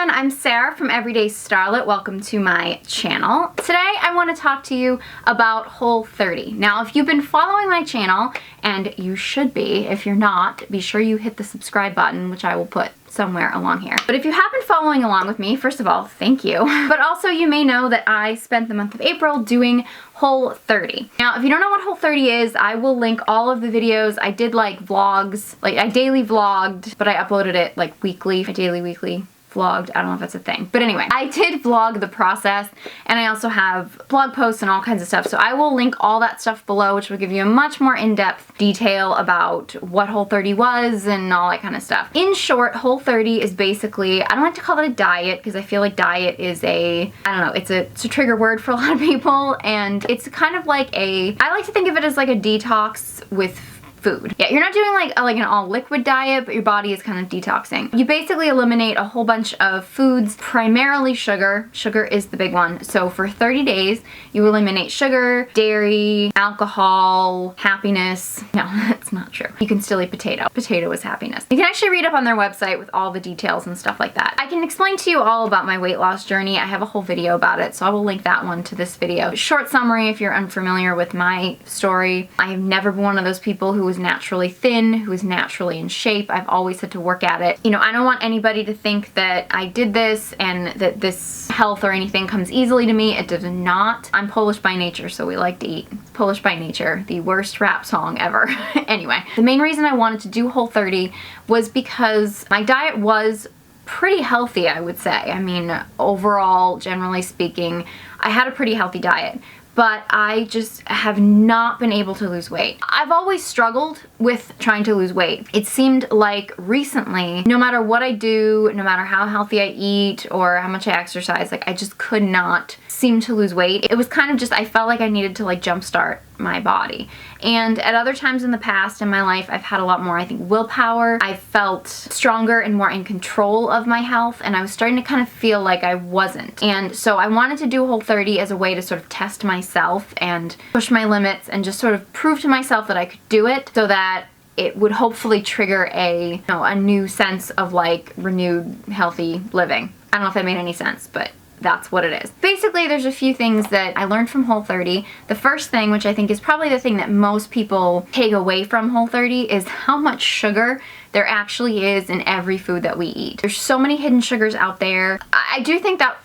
everyone, I'm Sarah from Everyday Starlet. Welcome to my channel. Today I want to talk to you about Whole30. Now if you've been following my channel, and you should be, if you're not, be sure you hit the subscribe button, which I will put somewhere along here. But if you have been following along with me, first of all, thank you. But also you may know that I spent the month of April doing Whole30. Now if you don't know what Whole30 is, I will link all of the videos. I did like vlogs, like I daily vlogged, but I uploaded it like weekly, I daily, weekly vlogged. I don't know if that's a thing. But anyway, I did vlog the process, and I also have blog posts and all kinds of stuff. So I will link all that stuff below, which will give you a much more in-depth detail about what Whole30 was and all that kind of stuff. In short, Whole30 is basically, I don't like to call it a diet because I feel like diet is I don't know, it's a trigger word for a lot of people, and it's kind of like I like to think of it as like a detox with food. Yeah, you're not doing like an all liquid diet, but your body is kind of detoxing. You basically eliminate a whole bunch of foods, primarily sugar. Sugar is the big one. So for 30 days, you eliminate sugar, dairy, alcohol, happiness. No, that's not true. You can still eat potato. Potato is happiness. You can actually read up on their website with all the details and stuff like that. I can explain to you all about my weight loss journey. I have a whole video about it, so I will link that one to this video. Short summary if you're unfamiliar with my story. I have never been one of those people who was naturally thin, who is naturally in shape. I've always had to work at it. You know, I don't want anybody to think that I did this and that this health or anything comes easily to me. It does not. I'm Polish by nature, so we like to eat. Polish by nature, the worst rap song ever. Anyway, the main reason I wanted to do Whole30 was because my diet was pretty healthy, I would say. I mean, overall, generally speaking, I had a pretty healthy diet, but I just have not been able to lose weight. I've always struggled with trying to lose weight. It seemed like recently, no matter what I do, no matter how healthy I eat or how much I exercise, like I just could not seem to lose weight. It was kind of just, I felt like I needed to like jumpstart my body. And at other times in the past in my life, I've had a lot more, I think, willpower. I felt stronger and more in control of my health, and I was starting to kind of feel like I wasn't. And so I wanted to do Whole30 as a way to sort of test myself and push my limits and just sort of prove to myself that I could do it, so that it would hopefully trigger a new sense of like renewed healthy living. I don't know if that made any sense, but that's what it is. Basically, there's a few things that I learned from Whole30. The first thing, which I think is probably the thing that most people take away from Whole30, is how much sugar there actually is in every food that we eat. There's so many hidden sugars out there. I do think that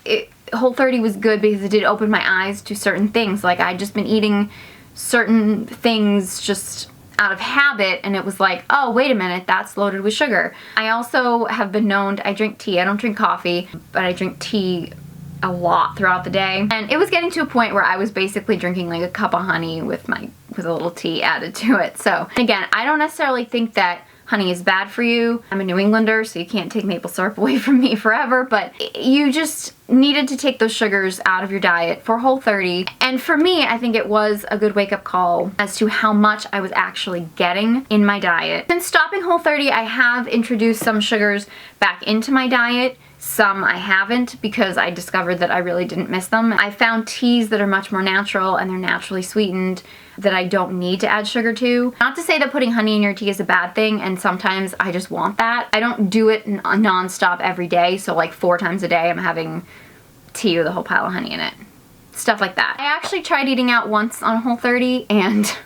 Whole30 was good because it did open my eyes to certain things. Like I'd just been eating certain things just out of habit, and it was like, oh, wait a minute, that's loaded with sugar. I also have been known I drink tea. I don't drink coffee, but I drink tea a lot throughout the day, and it was getting to a point where I was basically drinking like a cup of honey with a little tea added to it. So again, I don't necessarily think that honey is bad for you. I'm a New Englander, so you can't take maple syrup away from me forever, but you just needed to take those sugars out of your diet for Whole30. And for me, I think it was a good wake-up call as to how much I was actually getting in my diet. Since stopping Whole30, I have introduced some sugars back into my diet. Some I haven't, because I discovered that I really didn't miss them. I found teas that are much more natural and they're naturally sweetened that I don't need to add sugar to. Not to say that putting honey in your tea is a bad thing, and sometimes I just want that. I don't do it non-stop every day, so like 4 times a day I'm having tea with a whole pile of honey in it. Stuff like that. I actually tried eating out once on Whole30, and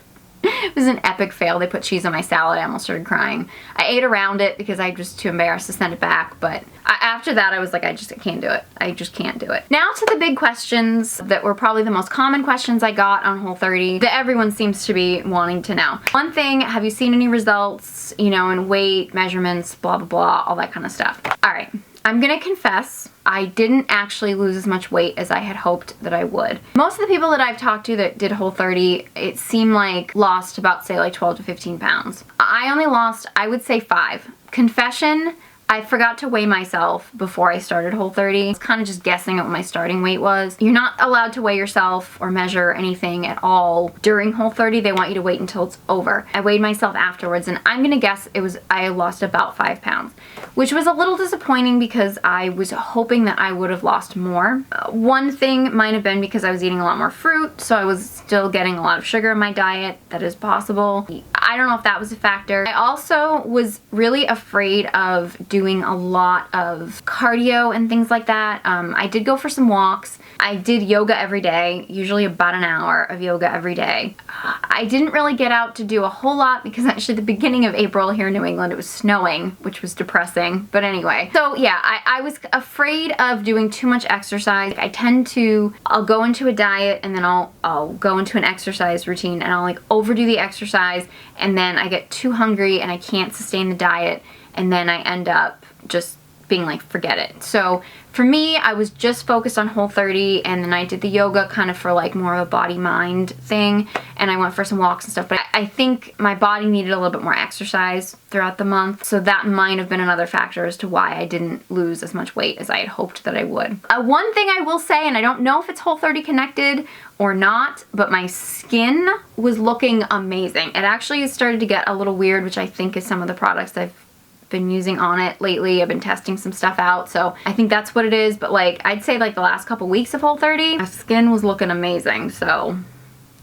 it was an epic fail. They put cheese on my salad. I almost started crying. I ate around it because I was just too embarrassed to send it back, but after that I was like, I can't do it. I just can't do it. Now to the big questions that were probably the most common questions I got on Whole30 that everyone seems to be wanting to know. One thing, have you seen any results, you know, in weight, measurements, blah, blah, blah, all that kind of stuff. All right, I'm gonna confess, I didn't actually lose as much weight as I had hoped that I would. Most of the people that I've talked to that did Whole30, it seemed like lost about, say, like 12 to 15 pounds. I only lost, I would say 5. Confession, I forgot to weigh myself before I started Whole30. I was kind of just guessing at what my starting weight was. You're not allowed to weigh yourself or measure anything at all during Whole30. They want you to wait until it's over. I weighed myself afterwards, and I'm gonna guess I lost about 5 pounds, which was a little disappointing because I was hoping that I would have lost more. One thing might have been because I was eating a lot more fruit, so I was still getting a lot of sugar in my diet. That is possible. I I don't know if that was a factor. I also was really afraid of doing a lot of cardio and things like that. I did go for some walks. I did yoga every day, usually about an hour of yoga every day. I didn't really get out to do a whole lot because actually the beginning of April here in New England, it was snowing, which was depressing. But anyway, so yeah, I was afraid of doing too much exercise. I'll go into a diet and then I'll go into an exercise routine and I'll like overdo the exercise and then I get too hungry and I can't sustain the diet and then I end up just being like, forget it. So for me, I was just focused on Whole30 and then I did the yoga kind of for like more of a body-mind thing and I went for some walks and stuff, but I think my body needed a little bit more exercise throughout the month, so that might have been another factor as to why I didn't lose as much weight as I had hoped that I would. One thing I will say, and I don't know if it's Whole30 connected or not, but my skin was looking amazing. It actually started to get a little weird, which I think is some of the products I've been using on it lately. I've been testing some stuff out, so I think that's what it is. But like, I'd say like the last couple weeks of Whole30, my skin was looking amazing, so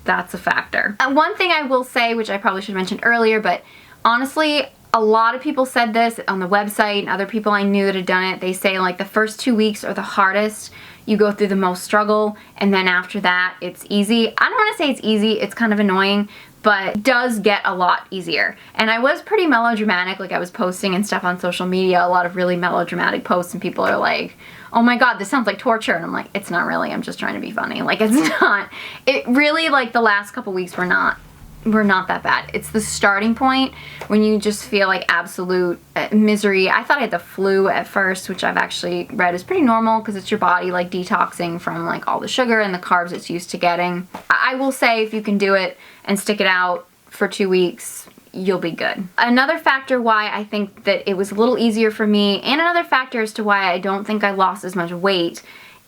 that's a factor. One thing I will say, which I probably should have mentioned earlier, but honestly, a lot of people said this on the website and other people I knew that had done it. They say like the first 2 weeks are the hardest. You go through the most struggle, and then after that, it's easy. I don't want to say it's easy, it's kind of annoying, but it does get a lot easier. And I was pretty melodramatic, like I was posting and stuff on social media, a lot of really melodramatic posts, and people are like, oh my god, this sounds like torture. And I'm like, it's not really, I'm just trying to be funny. Like, it's not. It really, like, the last couple weeks were not that bad. It's the starting point when you just feel like absolute misery. I thought I had the flu at first, which I've actually read is pretty normal because it's your body like detoxing from like all the sugar and the carbs it's used to getting. I will say if you can do it and stick it out for 2 weeks, you'll be good. Another factor why I think that it was a little easier for me, and another factor as to why I don't think I lost as much weight,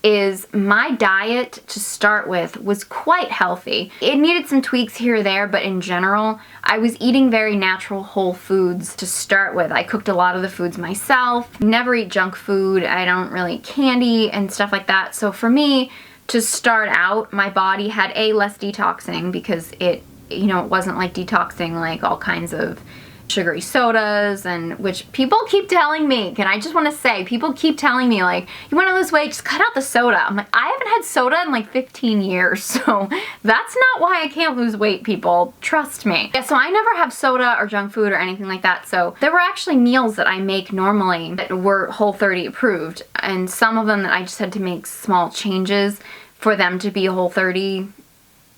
is my diet to start with was quite healthy. It needed some tweaks here or there, but in general, I was eating very natural whole foods to start with. I cooked a lot of the foods myself, never eat junk food, I don't really eat candy and stuff like that. So for me, to start out, my body had less detoxing because it wasn't like detoxing like all kinds of sugary sodas, and which people keep telling me, I just want to say, people keep telling me like, you want to lose weight, just cut out the soda. I'm like, I haven't had soda in like 15 years, so that's not why I can't lose weight, people. Trust me. Yeah, so I never have soda or junk food or anything like that, so there were actually meals that I make normally that were Whole30 approved, and some of them that I just had to make small changes for them to be Whole30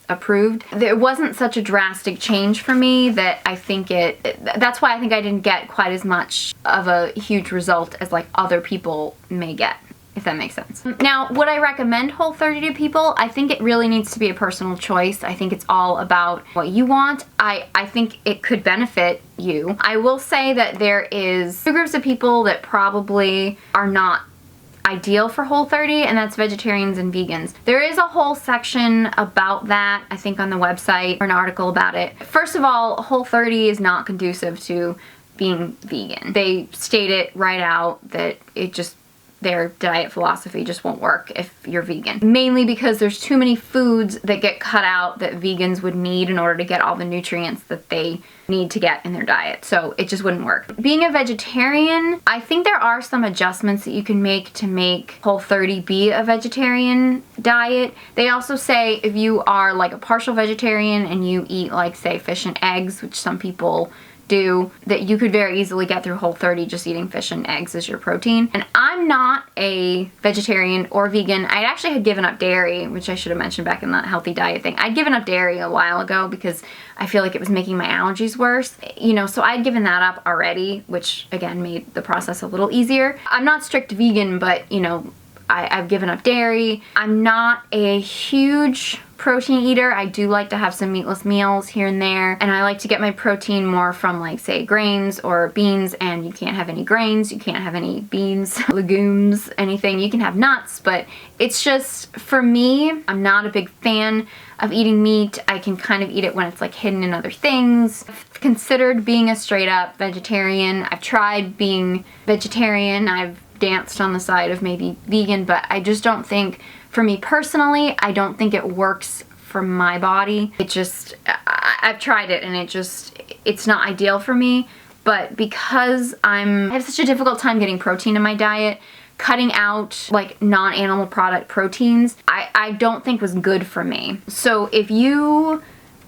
approved. There wasn't such a drastic change for me that I think that's why I think I didn't get quite as much of a huge result as like other people may get, if that makes sense. Now, would I recommend Whole30 to people? I think it really needs to be a personal choice. I think it's all about what you want. I think it could benefit you. I will say that there is two groups of people that probably are not ideal for Whole30, and that's vegetarians and vegans. There is a whole section about that, I think on the website, or an article about it. First of all, Whole30 is not conducive to being vegan. They state it right out that their diet philosophy just won't work if you're vegan. Mainly because there's too many foods that get cut out that vegans would need in order to get all the nutrients that they need to get in their diet. So it just wouldn't work. Being a vegetarian, I think there are some adjustments that you can make to make Whole30 be a vegetarian diet. They also say if you are like a partial vegetarian and you eat like, say, fish and eggs, which some people do, that you could very easily get through Whole30 just eating fish and eggs as your protein. And I'm not a vegetarian or vegan. I actually had given up dairy, which I should have mentioned back in that healthy diet thing. I'd given up dairy a while ago because I feel like it was making my allergies worse. So I'd given that up already, which again made the process a little easier. I'm not strict vegan, but I've given up dairy. I'm not a huge protein eater. I do like to have some meatless meals here and there, and I like to get my protein more from like, say, grains or beans, and you can't have any grains, you can't have any beans, legumes, anything. You can have nuts, but it's just, for me, I'm not a big fan of eating meat. I can kind of eat it when it's like hidden in other things. I've considered being a straight up vegetarian. I've tried being vegetarian. I've danced on the side of maybe vegan, but I just don't think, for me personally, I don't think it works for my body. It just, I've tried it and it's not ideal for me, but because I have such a difficult time getting protein in my diet, cutting out like non-animal product proteins, I don't think was good for me. So if you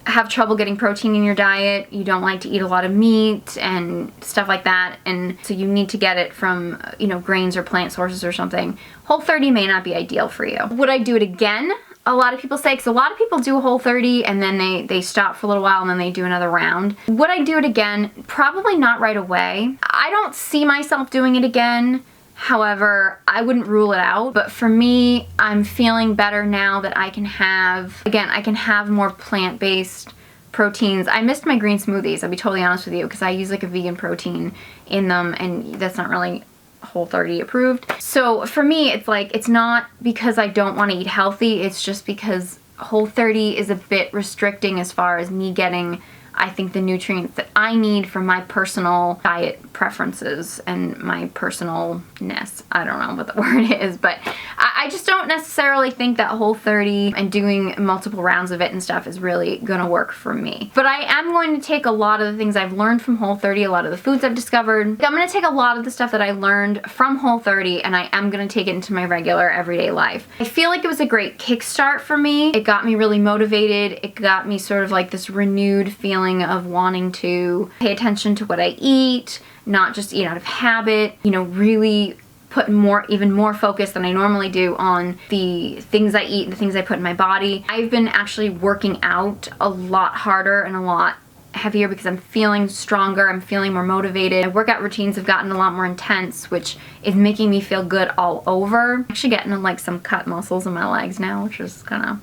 have trouble getting protein in your diet, you don't like to eat a lot of meat and stuff like that, and so you need to get it from, you know, grains or plant sources or something, Whole30 may not be ideal for you. Would I do it again? A lot of people say, because a lot of people do Whole30 and then they stop for a little while and then they do another round. Would I do it again? Probably not right away. I don't see myself doing it again. However, I wouldn't rule it out, but for me, I'm feeling better now that I can have, again, I can have more plant-based proteins. I missed my green smoothies, I'll be totally honest with you, because I use like a vegan protein in them, and that's not really Whole30 approved. So for me, it's like, it's not because I don't want to eat healthy, it's just because Whole30 is a bit restricting as far as me getting, I think, the nutrients that I need for my personal diet preferences and my personalness. I don't know what the word is, but I just don't necessarily think that Whole30 and doing multiple rounds of it and stuff is really gonna work for me. But I am going to take a lot of the things I've learned from Whole30, a lot of the foods I've discovered. I'm gonna take a lot of the stuff that I learned from Whole30 and I am gonna take it into my regular everyday life. I feel like it was a great kickstart for me. It got me really motivated. It got me sort of like this renewed feeling of wanting to pay attention to what I eat, not just eat out of habit, you know, really put even more focus than I normally do on the things I eat and the things I put in my body. I've been actually working out a lot harder and a lot heavier because I'm feeling stronger, I'm feeling more motivated. My workout routines have gotten a lot more intense, which is making me feel good all over. I'm actually getting like some cut muscles in my legs now, which is kind of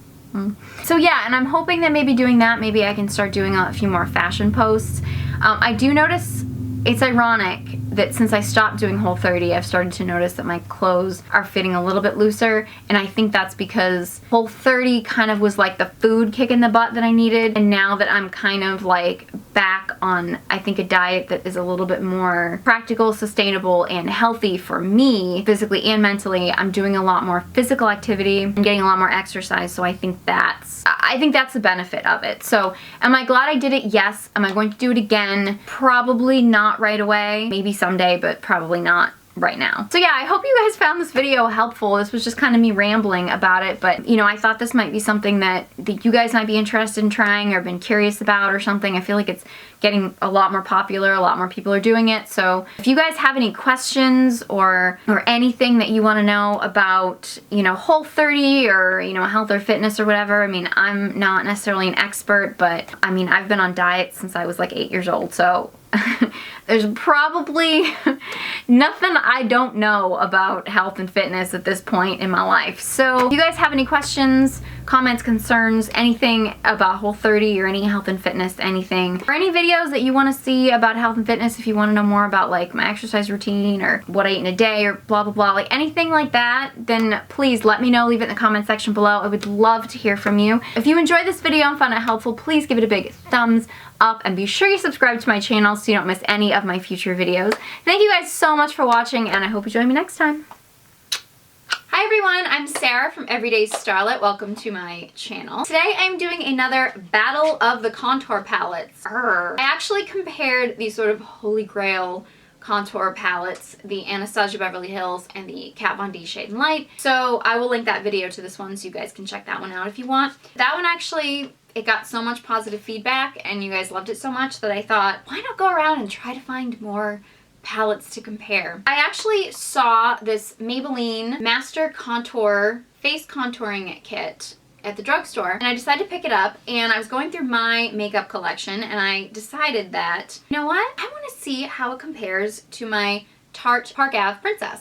so yeah, and I'm hoping that maybe doing that, maybe I can start doing a few more fashion posts. I do notice it's ironic that since I stopped doing Whole30, I've started to notice that my clothes are fitting a little bit looser, and I think that's because Whole30 kind of was like the food kick in the butt that I needed, and now that I'm kind of like back on, I think, a diet that is a little bit more practical, sustainable, and healthy for me, physically and mentally, I'm doing a lot more physical activity and getting a lot more exercise, so I think that's the benefit of it. So am I glad I did it? Yes. Am I going to do it again? Probably not right away. Maybe someday, but probably not right now. So yeah, I hope you guys found this video helpful. This was just kind of me rambling about it, but you know, I thought this might be something that you guys might be interested in trying or been curious about or something. I feel like it's getting a lot more popular, a lot more people are doing it. So if you guys have any questions or anything that you want to know about, you know, Whole30 or, you know, health or fitness or whatever, I mean, I'm not necessarily an expert, but I mean, I've been on diet since I was like 8 years old, so there's probably nothing I don't know about health and fitness at this point in my life. So if you guys have any questions, comments, concerns, anything about Whole30 or any health and fitness, anything, or any videos that you want to see about health and fitness, if you want to know more about like my exercise routine or what I eat in a day or blah blah blah, like anything like that, then please let me know. Leave it in the comment section below. I would love to hear from you. If you enjoyed this video and found it helpful, please give it a big thumbs up and be sure you subscribe to my channel so you don't miss any of my future videos. Thank you guys so much for watching, and I hope you join me next time. Hi everyone, I'm Sarah from Everyday Starlet. Welcome to my channel. Today I'm doing another battle of the contour palettes. I actually compared these sort of holy grail contour palettes, the Anastasia Beverly Hills and the Kat Von D Shade and Light. So I will link that video to this one so you guys can check that one out if you want. That one actually, it got so much positive feedback and you guys loved it so much that I thought, why not go around and try to find more palettes to compare. I actually saw this Maybelline Master Contour Face Contouring Kit at the drugstore and I decided to pick it up, and I was going through my makeup collection and I decided that, you know what, I want to see how it compares to my Tarte Park Ave Princess.